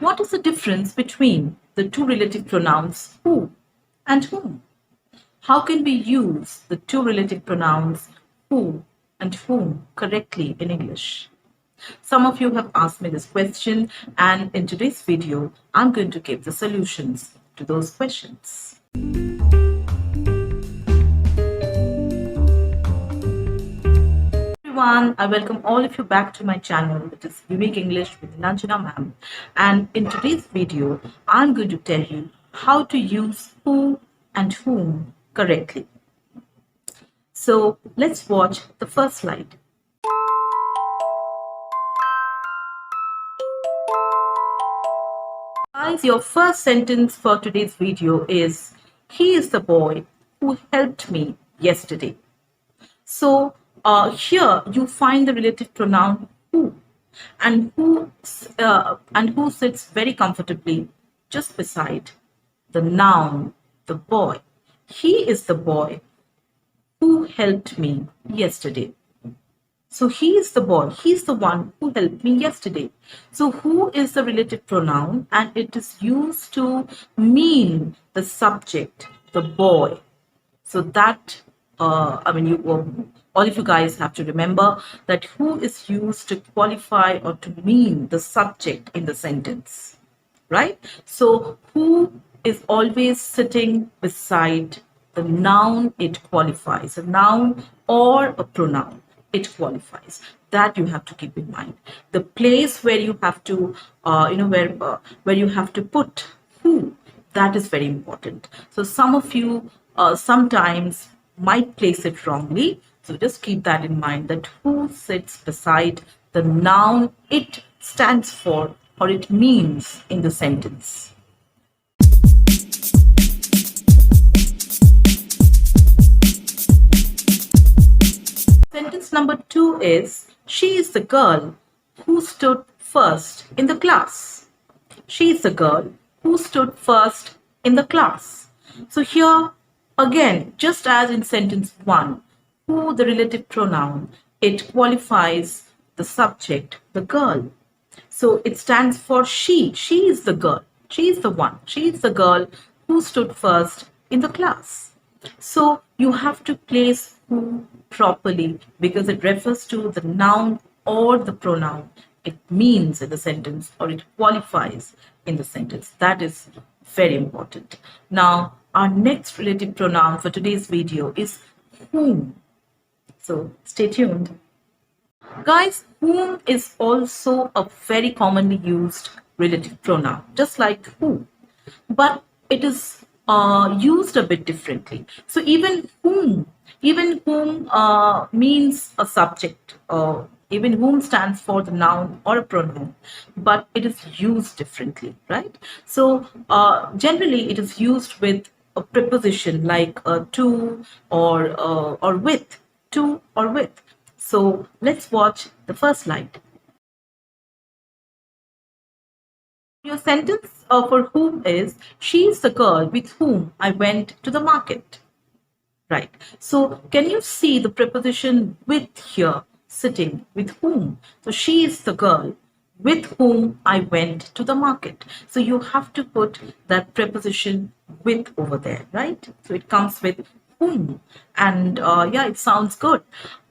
What is the difference between the two relative pronouns who and whom? How can we use the two relative pronouns who and whom correctly in English? Some of you have asked me this question, and in today's video, I'm going to give the solutions to those questions. Everyone, I welcome all of you back to my channel, which is Unique English with Lanjana ma'am. And in today's video, I'm going to tell you how to use who and whom correctly. So let's watch the first slide. Guys, your first sentence for today's video is, he is the boy who helped me yesterday. So here you find the relative pronoun who, and who sits very comfortably just beside the noun, the boy. He is the boy who helped me yesterday. So he is the boy, he's the one who helped me yesterday. So who is the relative pronoun, and it is used to mean the subject, the boy. So that, all of you guys have to remember that who is used to qualify or to mean the subject in the sentence, right? So who is always sitting beside the noun it qualifies, a noun or a pronoun. It qualifies. That you have to keep in mind. The place where you have to, where you have to put who, that is very important. So some of you sometimes might place it wrongly. So just keep that in mind, that who sits beside the noun it stands for or it means in the sentence. Sentence number 2 is, she is the girl who stood first in the class. She is the girl who stood first in the class. So here again, just as in sentence 1, who, the relative pronoun, it qualifies the subject, the girl. So it stands for she. She is the girl. She is the one. She is the girl who stood first in the class. So you have to place who properly because it refers to the noun or the pronoun it means in the sentence or it qualifies in the sentence. That is very important. Now, our next relative pronoun for today's video is whom. So stay tuned. Guys, whom is also a very commonly used relative pronoun, just like who, but it is used a bit differently. So even whom means a subject, even whom stands for the noun or a pronoun, but it is used differently, right? So generally it is used with a preposition like to or with, to or with. So let's watch the first slide. Your sentence for whom is, she is the girl with whom I went to the market. Right. So can you see the preposition with here sitting with whom? So she is the girl with whom I went to the market. So you have to put that preposition with over there, right? So it comes with whom, and yeah, it sounds good.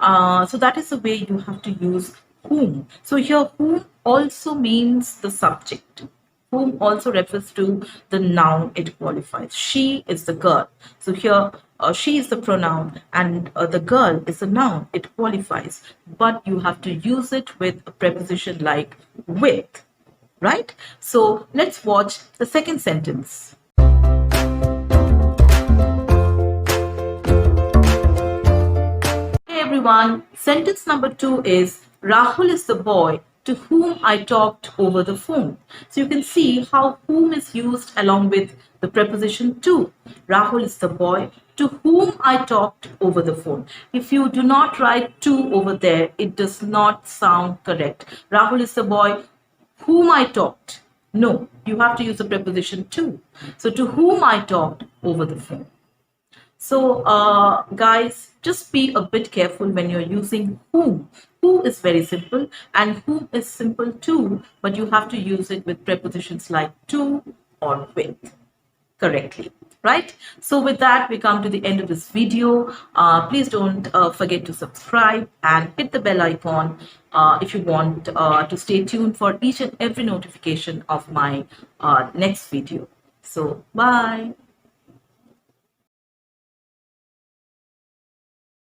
So that is the way you have to use whom. So here whom also means the subject. Whom also refers to the noun it qualifies. She is the girl. So here she is the pronoun and the girl is the noun it qualifies. But you have to use it with a preposition like with, right? So let's watch the second sentence. Hey everyone, sentence number 2 is, Rahul is the boy to whom I talked over the phone. So you can see how whom is used along with the preposition to. Rahul is the boy to whom I talked over the phone. If you do not write to over there, it does not sound correct. Rahul is the boy whom I talked. No, you have to use the preposition to. So to whom I talked over the phone. So guys, just be a bit careful when you're using whom, Who is very simple and whom is simple too, but you have to use it with prepositions like to or with correctly, right? So with that, we come to the end of this video. Please don't forget to subscribe and hit the bell icon if you want to stay tuned for each and every notification of my next video. So bye.